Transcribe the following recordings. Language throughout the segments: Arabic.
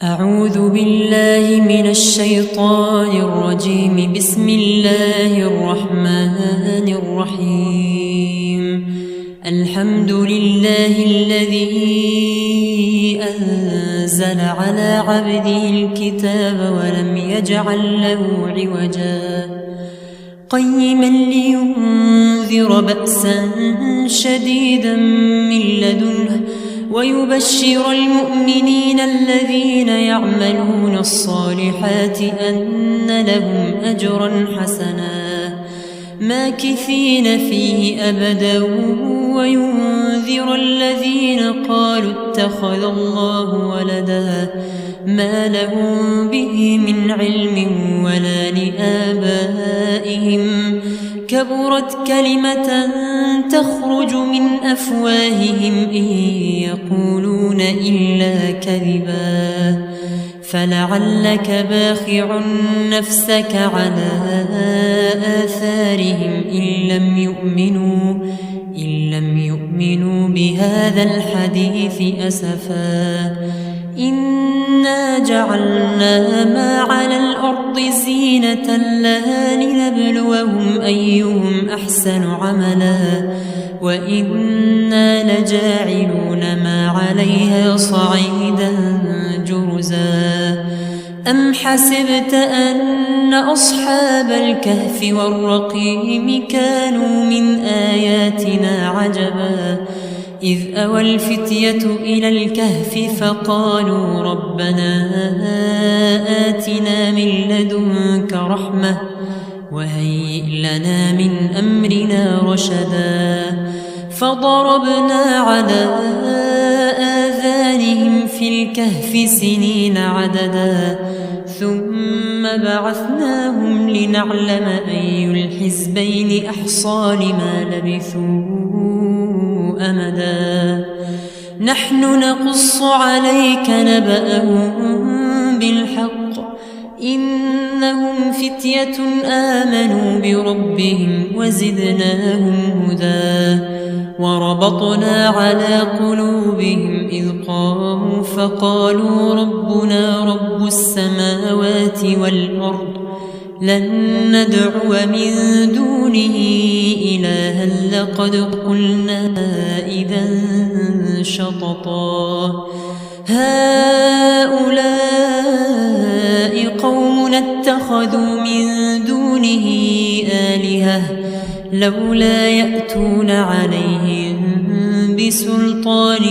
أعوذ بالله من الشيطان الرجيم. بسم الله الرحمن الرحيم. الحمد لله الذي أنزل على عبده الكتاب ولم يجعل له عوجا قيما لينذر بأسا شديدا من لدنه ويبشر المؤمنين الذين يعملون الصالحات أن لهم أجرا حسنا ماكثين فيه أبدا وينذر الذين قالوا اتخذ الله ولدا ما لهم به من علم ولا لآبائهم كبرت كلمة تخرج من أفواههم إن يقولون إلا كذبا فلعلك باخع نفسك على آثارهم إن لم يؤمنوا بهذا الحديث أسفا إنا جعلنا ما على الأرض زينة لها لنبلوهم أيهم أحسن عملا وإنا لجاعلون ما عليها صعيدا جرزا أم حسبت أن أصحاب الكهف والرقيم كانوا من آياتنا عجبا إذ أوى الفتية إلى الكهف فقالوا ربنا آتنا من لدنك رحمة وهيئ لنا من أمرنا رشدا فضربنا على آذانهم في الكهف سنين عددا ثم بعثناهم لنعلم أي الحزبين أحصى لما لبثوا أمدا نحن نقص عليك نبأهم بالحق إنهم فتية آمنوا بربهم وزدناهم هدى وربطنا على قلوبهم إذ قاموا فقالوا ربنا رب السماوات والأرض لن ندعو من دونه إلها لقد قلنا إذا شططا هؤلاء قوم اتخذوا من دونه آلهة لولا يأتون عليهم بسلطان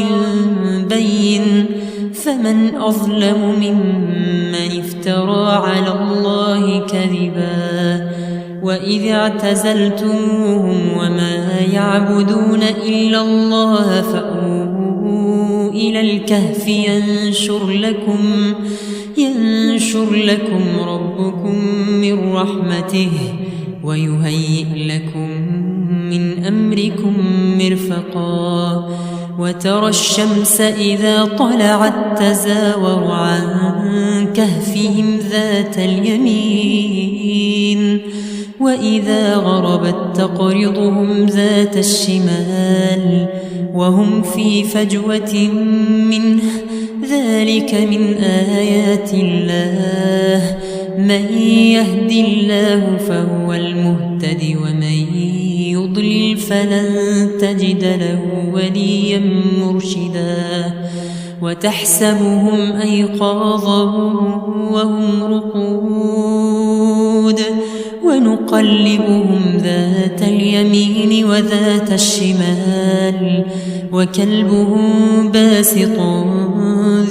بين فمن أظلم ممن افترى على الله كذبا وإذ اعتزلتموهم وما يعبدون إلا الله فأووا إلى الكهف ينشر لكم ربكم من رحمته ويهيئ لكم من أمركم مرفقا وترى الشمس إذا طلعت تزاور عن كهفهم ذات اليمين وإذا غربت تقرضهم ذات الشمال وهم في فجوة منه ذلك من آيات الله من يهد الله فهو المهتد ومن يضلل فلن تجد له وليا مرشدا وتحسبهم أيقاظا وهم رقود ونقلبهم ذات اليمين وذات الشمال وكلبهم باسط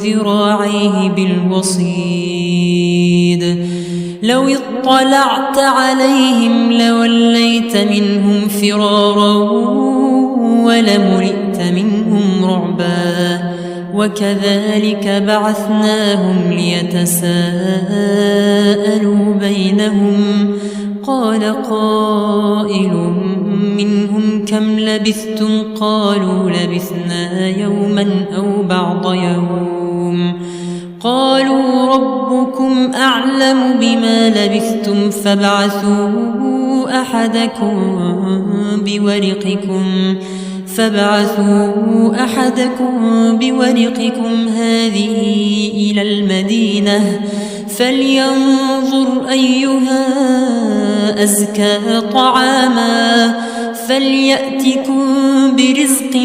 ذراعيه بالوصيد لو اطلعت عليهم لوليت منهم فرارا ولملئت منهم رعبا وكذلك بعثناهم ليتساءلوا بينهم قال قائل منهم كم لبثتم قالوا لبثنا يوما أو بعض يوم قالوا ربكم أعلم بما لبثتم فابعثوا أحدكم بورقكم فابعثوا أحدكم بورقكم هذه إلى المدينة فلينظر أيها أزكى طعاما فليأتكم برزق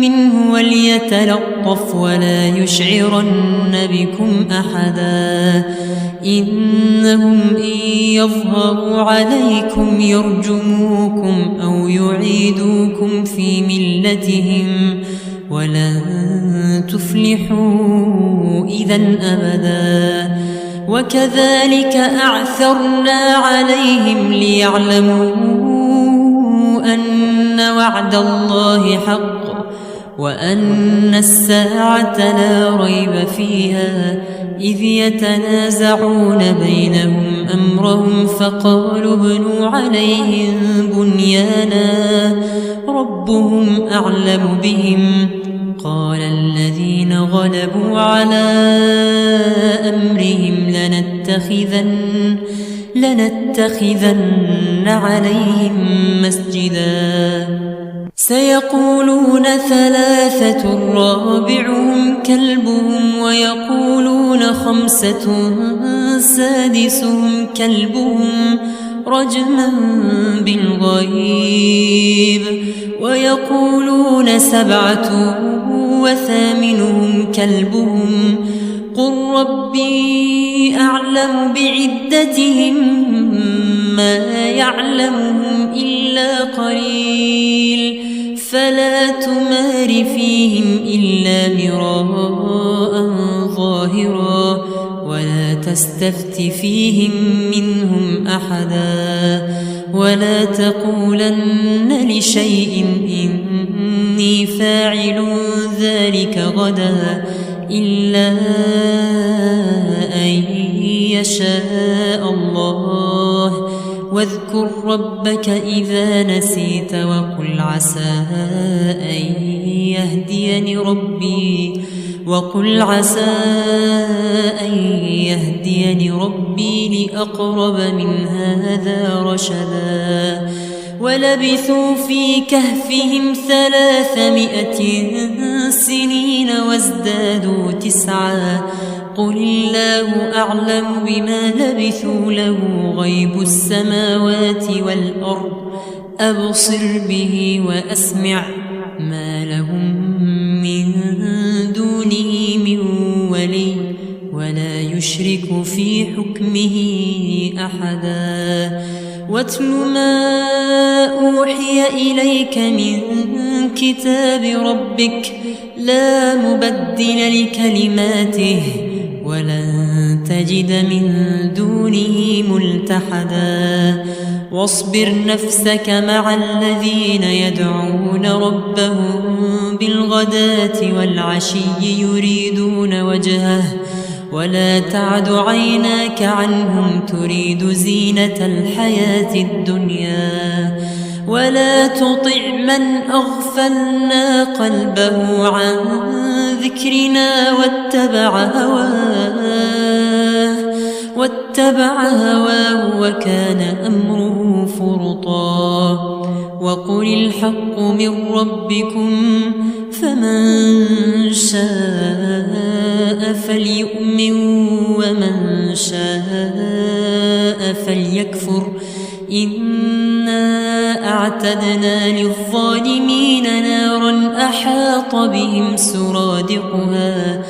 منه وليتلطف ولا يشعرن بكم أحدا إنهم إن يظهروا عليكم يرجموكم أو يعيدوكم في ملتهم ولن تفلحوا إذن أبدا وكذلك أعثرنا عليهم ليعلموا أن وعد الله حق وأن الساعة لا ريب فيها إذ يتنازعون بينهم أمرهم فقالوا ابنوا عليهم بنيانا ربهم أعلم بهم قال الذين غلبوا على أمرهم لنتخذن عليهم مسجدا سيقولون ثلاثة رابعهم كلبهم ويقولون خمسة سادسهم كلبهم رجما بالغيب ويقولون سبعة وثامنهم كلبهم قل ربي أعلم بعدتهم ما يعلمهم إلا قليل فلا تمار فيهم إلا مراء ظاهرا ولا تستفت فيهم منهم أحدا ولا تقولن لشيء إني فاعل ذلك غدا إلا أن يشاء الله واذكر ربك إذا نسيت وقل عسى أن يهديني ربي لأقرب من هذا رشدا ولبثوا في كهفهم 300 سنين وازدادوا 9 قل الله أعلم بما لبثوا له غيب السماوات والأرض أبصر به وأسمع ما لهم من دونه من ولي ولا يشرك في حكمه أحدا واتل ما أوحي إليك من كتاب ربك لا مبدل لكلماته ولن تجد من دونه ملتحدا واصبر نفسك مع الذين يدعون ربهم بالغداة والعشي يريدون وجهه ولا تعد عيناك عنهم تريد زينة الحياة الدنيا ولا تطع من أغفلنا قلبه عن ذكرنا واتبع هواه وكان أمره فرطا وقل الحق من ربكم فمن شاء فليؤمن ومن شاء فليكفر إنا أعتدنا للظالمين نارا أحاط بهم سرادقها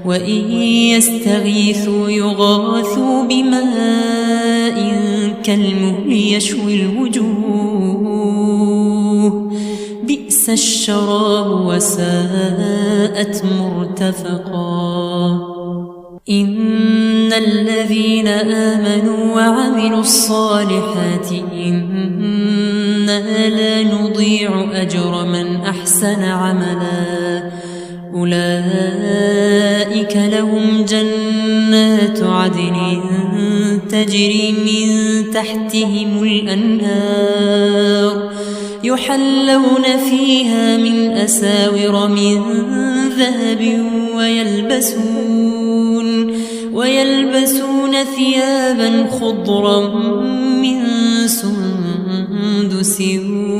وإن يستغيثوا يغاثوا بماء كالمهل يشوي الوجوه بئس الشراب وساءت مرتفقا إن الذين آمنوا وعملوا الصالحات إنا لا نضيع أجر من أحسن عملا أولئك لهم جنات عدن تجري من تحتهم الأنهار يحلون فيها من أساور من ذهب ويلبسون ثيابا خضرا من سندس سندس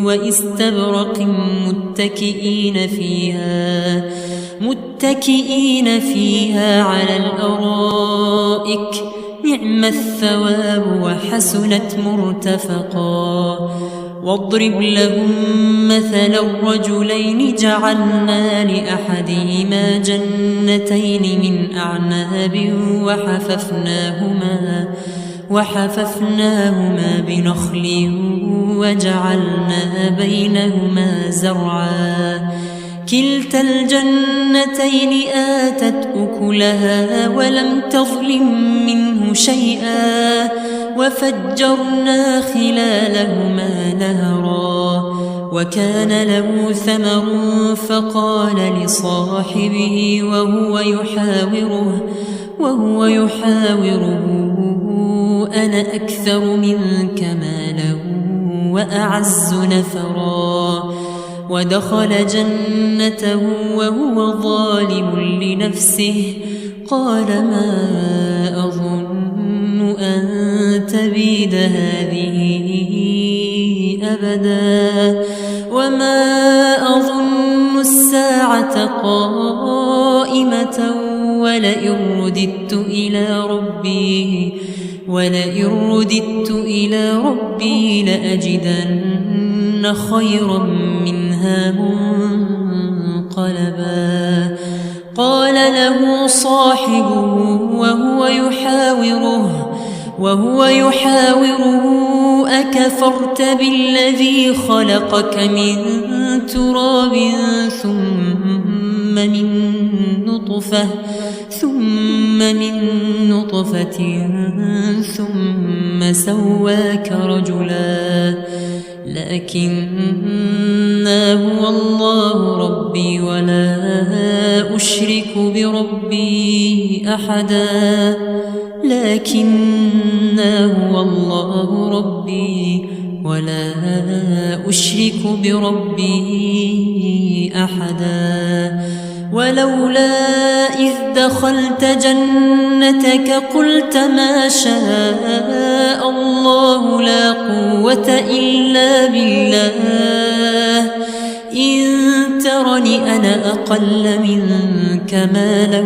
وإستبرق متكئين فيها على الأرائك نعم الثواب وحسنت مرتفقا. واضرب لهم مثل الرجلين جعلنا لأحدهما جنتين من أعناب وحففناهما بنخل وجعلنا بينهما زرعا كلتا الجنتين آتت أكلها ولم تظلم منه شيئا وفجرنا خلالهما نهرا. وكان له ثمر فقال لصاحبه وهو يحاوره أنا أكثر منك مالا وأعز نفرا. ودخل جنته وهو ظالم لنفسه قال ما أظن أن تبيد هذه أبدا وما أظن الساعة قائمة ولئن رددت إلى ربي لأجدن خيرا منها منقلبا. قال له صاحبه وهو يحاوره أكفرت بالذي خلقك من تراب ثم من نطفة ثم سواك رجلا لكن هو الله ربي ولا أشرك بربي أحدا. ولولا إذ دخلت جنتك قلت ما شاء الله لا قوة إلا بالله إن ترني أنا أقل منك مالا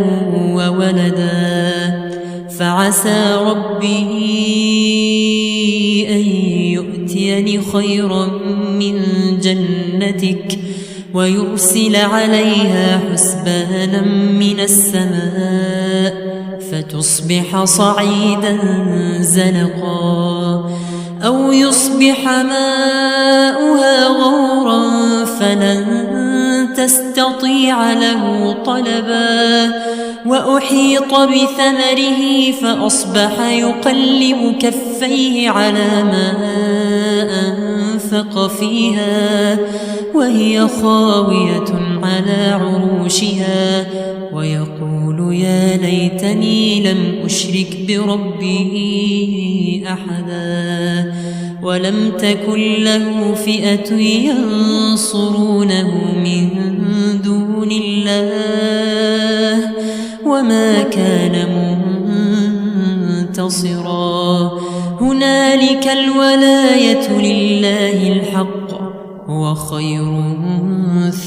وولدا فعسى ربي أن يؤتيني خيرا من جنتك ويرسل عليها حسبانا من السماء فتصبح صعيدا زلقا أو يصبح ماؤها غورا فلن تستطيع له طلبا. وأحيط بثمره فأصبح يقلب كفيه على ما أنفق فيها وهي خاوية على عروشها ويقول يا ليتني لم أشرك بربي أحدا. ولم تكن له فئة ينصرونه من دون الله وما كان منتصرا. هنالك الولاية لله الحق هو خير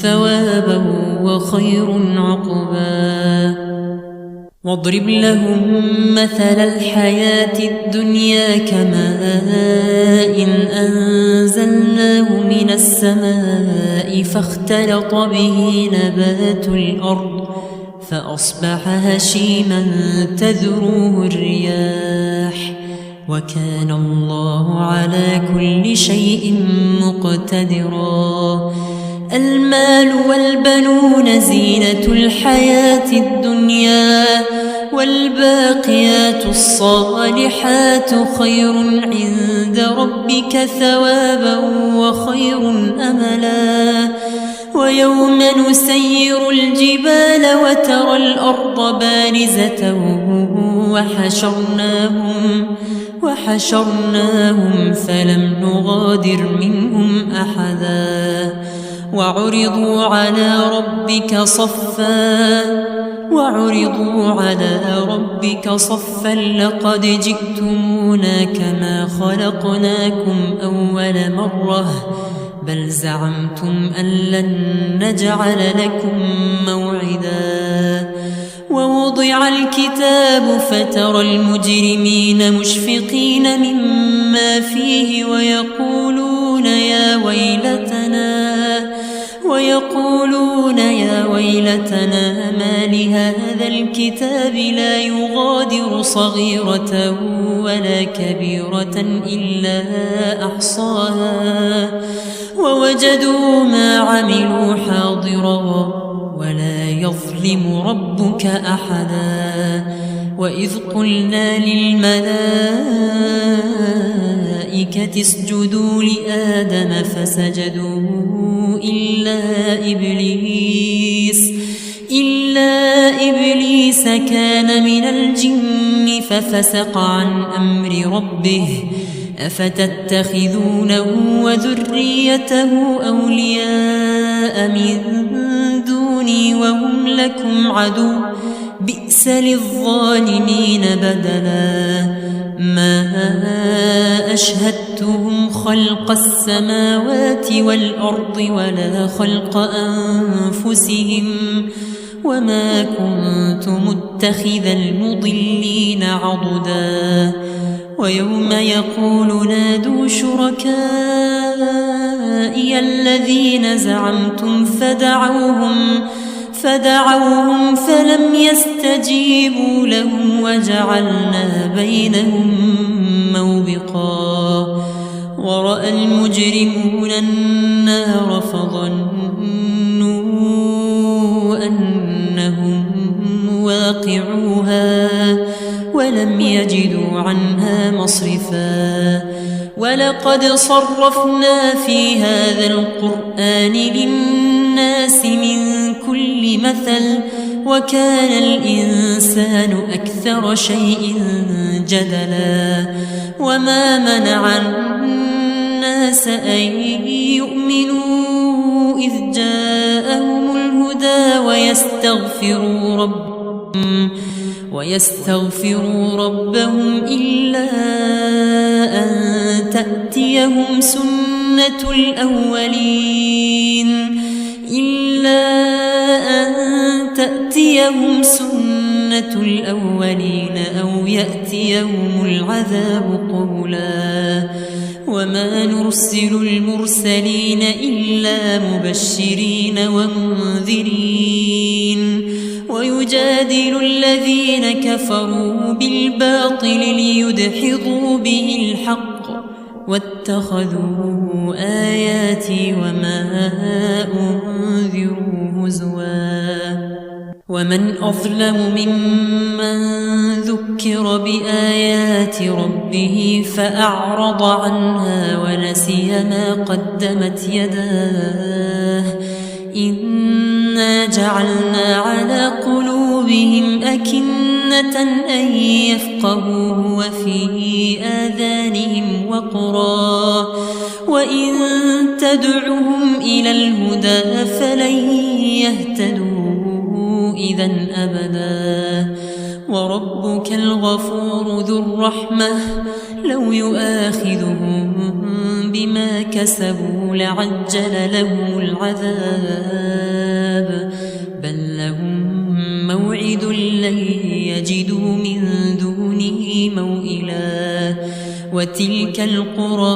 ثوابا وخير عقبا. واضرب لهم مثل الحياة الدنيا كماء أنزلناه من السماء فاختلط به نبات الأرض فأصبح هشيما تذروه الرياح وكان الله على كل شيء مقتدرا. المال والبنون زينة الحياة الدنيا والباقيات الصالحات خير عند ربك ثوابا وخير أملا. ويوم نسير الجبال وترى الأرض بارزة وحشرناهم فلم نغادر منهم أحدا وعرضوا على ربك صفا وعرضوا على ربك صفا لقد جئتمونا كما خلقناكم أول مرة بل زعمتم أن لن نجعل لكم موعدا ووضع الكتاب فترى المجرمين مشفقين مما فيه ويقولون يا ويلتنا ما لهذا الكتاب لا يغادر صغيرة ولا كبيرة إلا أحصاها ووجدوا ما عملوا حاضرا ولا يظلم ربك أحدا وإذ قلنا للملائكة اسجدوا لآدم فسجدوا إلا إبليس كان من الجن ففسق عن أمر ربه أفتتخذونه وذريته أولياء من دوني وهم لكم عدو بئس للظالمين بدلا ما أشهدتهم خلق السماوات والأرض ولا خلق أنفسهم وما كنت متخذ المضلين عضدا ويوم يقول نادوا شركائي الذين زعمتم فدعوهم فلم يستجيبوا لهم وجعلنا بينهم موبقا ورأى المجرمون النار فظنوا أنهم واقعوها ولم يجدوا عنها مصرفا ولقد صرفنا في هذا القرآن للناس من كل مثل وكان الإنسان أكثر شيء جدلا وما منع الناس أن يؤمنوا إذ جاءهم الهدى ويستغفروا ربهم إلا أن تأتيهم سنة الأولين أو يأتيهم العذاب قبلا وما نرسل المرسلين إلا مبشرين ومنذرين ويجادل الذين كفروا بالباطل ليدحضوا به الحق واتخذوا آياتي وما أنذروا هزوا ومن أظلم ممن ذكر بآيات ربه فأعرض عنها ونسي ما قدمت يداه إنا جعلنا على قلوبهم أكنة أن يفقهوه وفي آذانهم وقرا وإن تدعهم إلى الهدى فلن يهتدوا إذا أبدا وربك الغفور ذو الرحمة لو يؤاخذهم بما كسبوا لعجل لهم العذاب بل لهم موعد لن يجدوا من دونه موئلا وتلك القرى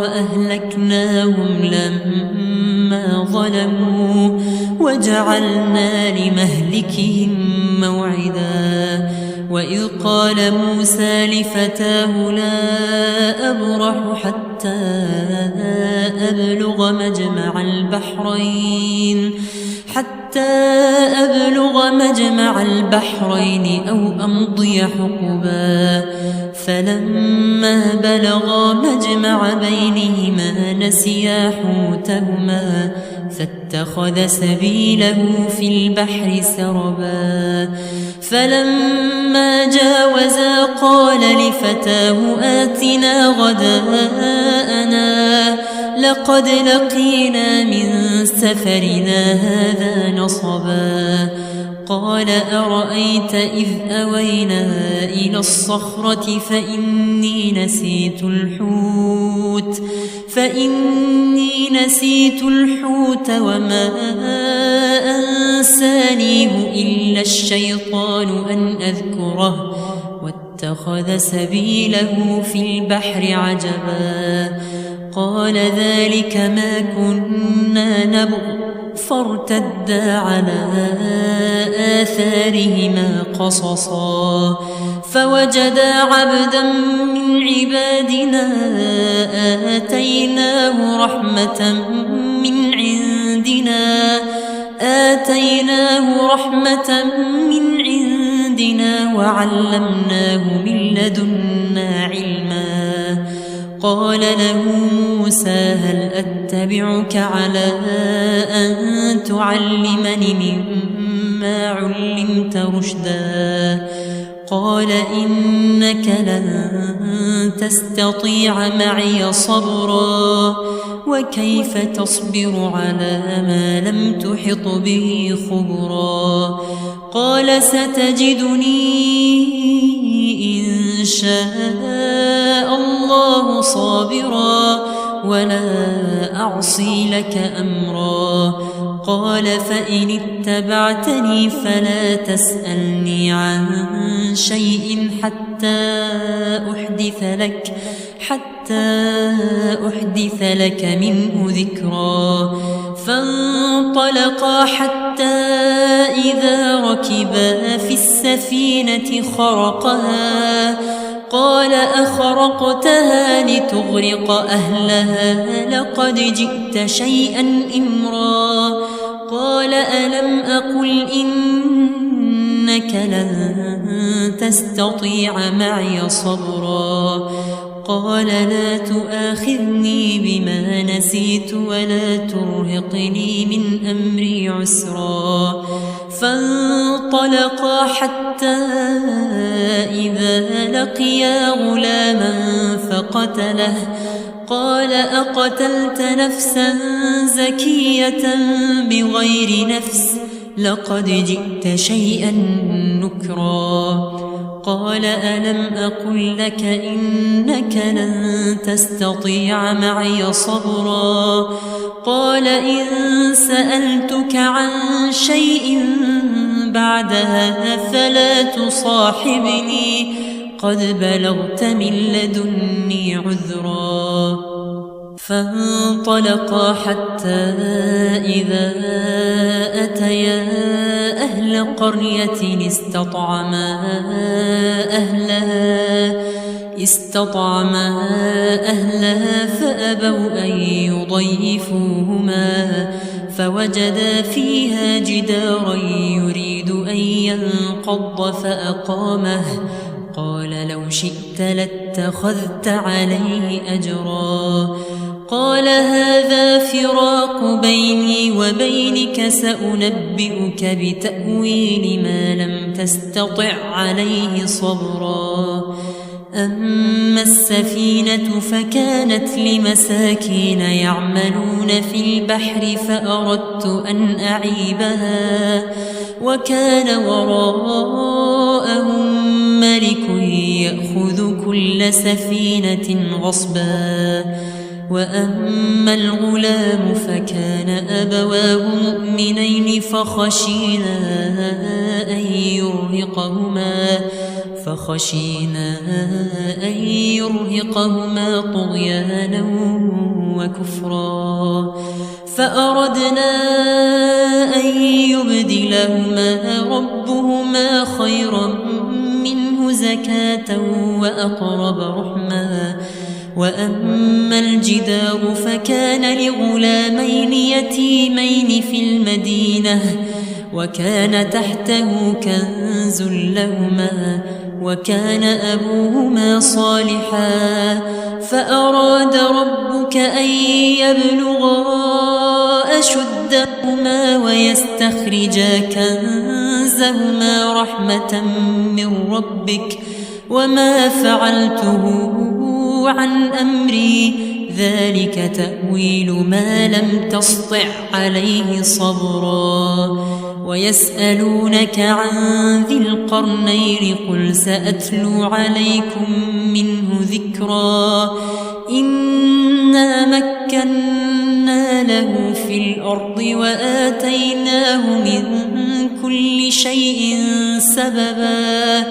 أهلكناهم لما ظلموا وجعلنا لمهلكهم موعدا وإذ قال موسى لفتاه لا أبرح حتى أبلغ مجمع البحرين أو أمضي حقبا فلما بلغا مجمع بينهما نسيا حوتهما فاتخذ سبيله في البحر سربا فلما جاوزا قال لفتاه آتنا غداءنا لقد لقينا من سفرنا هذا نصبا قال أرأيت إذ أوينا إلى الصخرة فإني نسيت الحوت وما أنسانيه إلا الشيطان أن أذكره واتخذ سبيله في البحر عجبا قال ذلك ما كنا نبغ فارتدا على آثارهما قصصا فوجدا عبدا من عبادنا آتيناه رحمة من عندنا وعلمناه من لدنا علما قال له موسى هل أتبعك على أن تعلمني مما علمت رشدا قال إنك لن تستطيع معي صبرا وكيف تصبر على ما لم تحط به خبرا قال ستجدني إن شاء الله صابرا ولا أعصي لك أمرا قال فإن اتبعتني فلا تسألني عن شيء حتى أحدث لك منه ذكرا فانطلقا حتى إذا ركبا في السفينة خرقها قال أخرقتها لتغرق أهلها لقد جئت شيئا إمرا قال ألم أقل إنك لن تستطيع معي صبرا قال لا تؤاخذني بما نسيت ولا ترهقني من أمري عسرا فانطلقا حتى إذا لقيا غلاما فقتله قال أقتلت نفسا زكية بغير نفس لقد جئت شيئا نكرا قال ألم أقل لك إنك لن تستطيع معي صبرا قال إن سألتك عن شيء بعدها فلا تصاحبني قد بلغت من لدني عذرا فانطلقا حتى إذا أتيا أهل قرية استطعما أهلها فأبوا أن يضيفوهما فوجدا فيها جدارا يريد أن ينقض فأقامه قال لو شئت لاتخذت عليه أجرا قال هذا فراق بيني وبينك سأنبئك بتأويل ما لم تستطع عليه صبرا أما السفينة فكانت لمساكين يعملون في البحر فأردت أن أعيبها وكان وراءهم ملك يأخذ كل سفينة غصبا وأما الغلام فكان أبواه مؤمنين فخشينا أن يرهقهما طغيانا وكفرا فأردنا أن يبدلهما ربهما خيرا منه زكاة وأقرب رحما وأما الجدار فكان لغلامين يتيمين في المدينة وكان تحته كنز لهما وكان أبوهما صالحا فأراد ربك أن يبلغا أشدهما ويستخرجا كنزهما رحمة من ربك وما فعلته عن أمري ذلك تأويل ما لم تسطع عليه صبرا ويسألونك عن ذي القرنين قل سأتلو عليكم منه ذكرا إنا مكنا له في الأرض وآتيناه من كل شيء سببا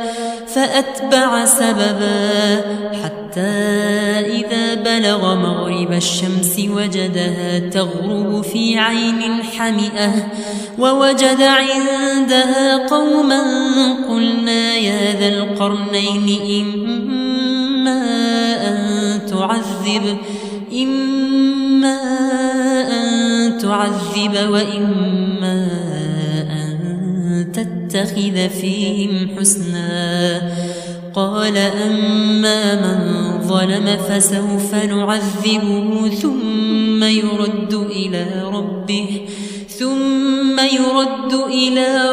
فأتبع سببا حتى إذا بلغ مغرب الشمس وجدها تغرب في عين حمئة ووجد عندها قوما قلنا يا ذا القرنين إما أن تعذب وإما أن تتخذ فيهم حسنا قال أما من ظلم فسوف نعذبه ثم يرد إلى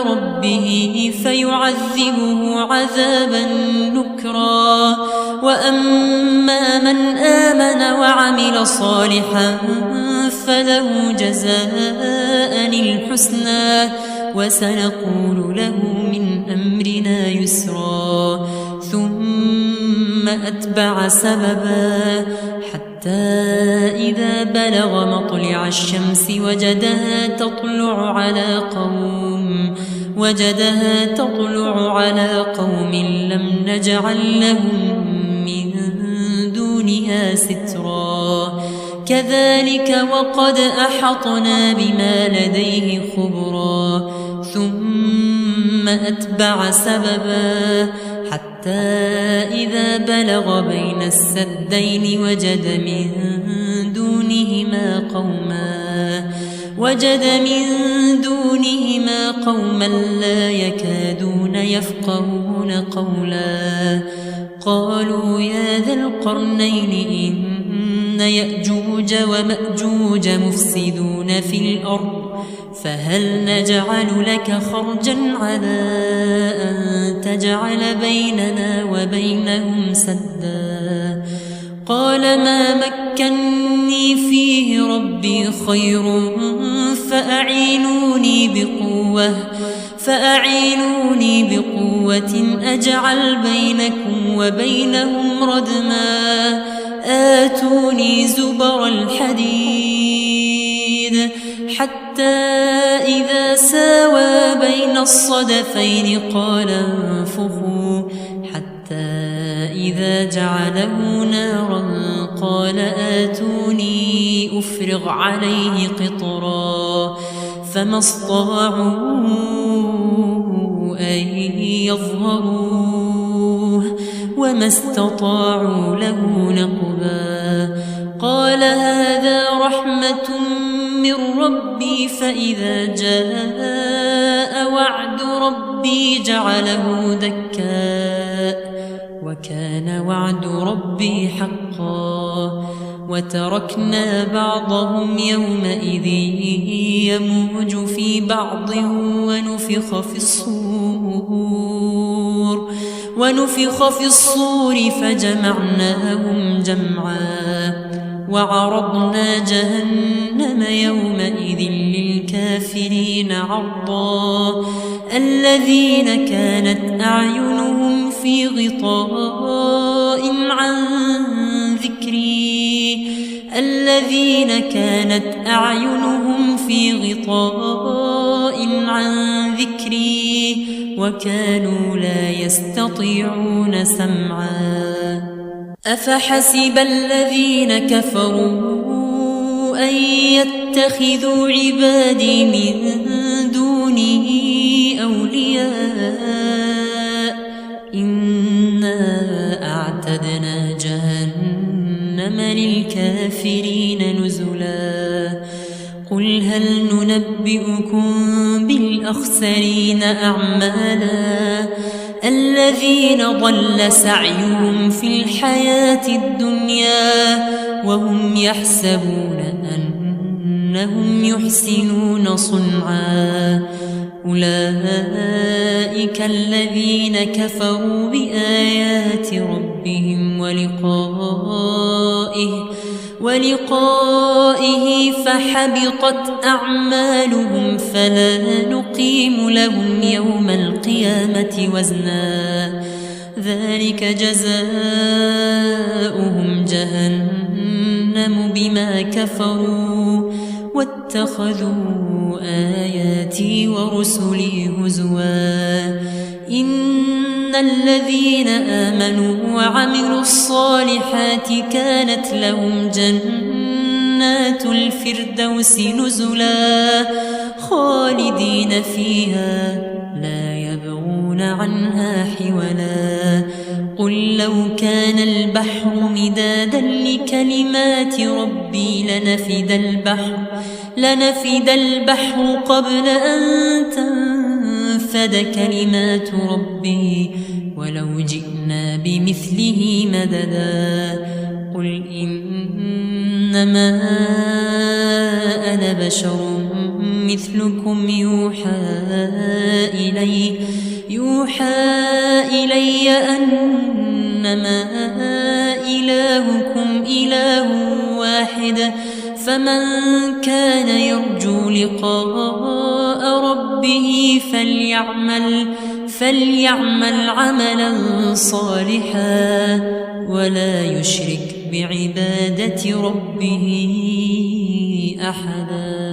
ربه فيعذبه عذابا نكرا وأما من آمن وعمل صالحا فله جزاء الحسنى وسنقول له من أمرنا يسرا ثم أتبع سببا حتى إذا بلغ مطلع الشمس وجدها تطلع على قوم لم نجعل لهم من دونها سترا كذلك وقد أحطنا بما لديه خبرا ثم أتبع سببا حتى إذا بلغ بين السدين وجد من دونهما قوما لا يكادون يفقهون قولا قالوا يا ذا القرنين إن يأجوج ومأجوج مفسدون في الأرض فهل نجعل لك خرجا على أن تجعل بيننا وبينهم سدا قال ما مكني فيه ربي خير فأعينوني بقوة أجعل بينكم وبينهم ردما آتوني زبر الحديد حتى إذا ساوى بين الصدفين قال انفخوا حتى إذا جعله نارا قال آتوني أفرغ عليه قطرا فما استطاعوا أن يظهروه وما استطاعوا له نقبا قال هذا رحمة من ربي فإذا جاء وعد ربي جعله دكا وكان وعد ربي حقا وتركنا بعضهم يومئذ يموج في بعض ونفخ في الصور فجمعناهم جمعا وعرضنا جهنم يومئذ للكافرين عرضا الذين كانت أعينهم في غطاء عن ذكري وكانوا لا يستطيعون سمعا أفحسب الذين كفروا أن يتخذوا عبادي من دونه أولياء إنا أعتدنا جهنم للكافرين نزلا قل هل ننبئكم بالأخسرين أعمالا الذين ضل سعيهم في الحياة الدنيا وهم يحسبون أنهم يحسنون صنعا أولئك الذين كفروا بآيات ربهم ولقائه ولقائه فحبطت أعمالهم فلا نقيم لهم يوم القيامة وزنا ذلك جزاؤهم جهنم بما كفروا واتخذوا آياتي ورسلي هزوا إن الذين آمنوا وعملوا الصالحات كانت لهم جنات الفردوس نزلا خالدين فيها لا يبغون عنها حولا قل لو كان البحر مدادا لكلمات ربي لنفد البحر قبل أن تنفد كلمات ربي ولو جئنا بمثله مددا قل إنما أنا بشر مثلكم يوحى إلي أنما إلهكم إله واحد فمن كان يرجو لقاء ربه فليعمل عملا صالحا ولا يشرك بعبادة ربه أحدا.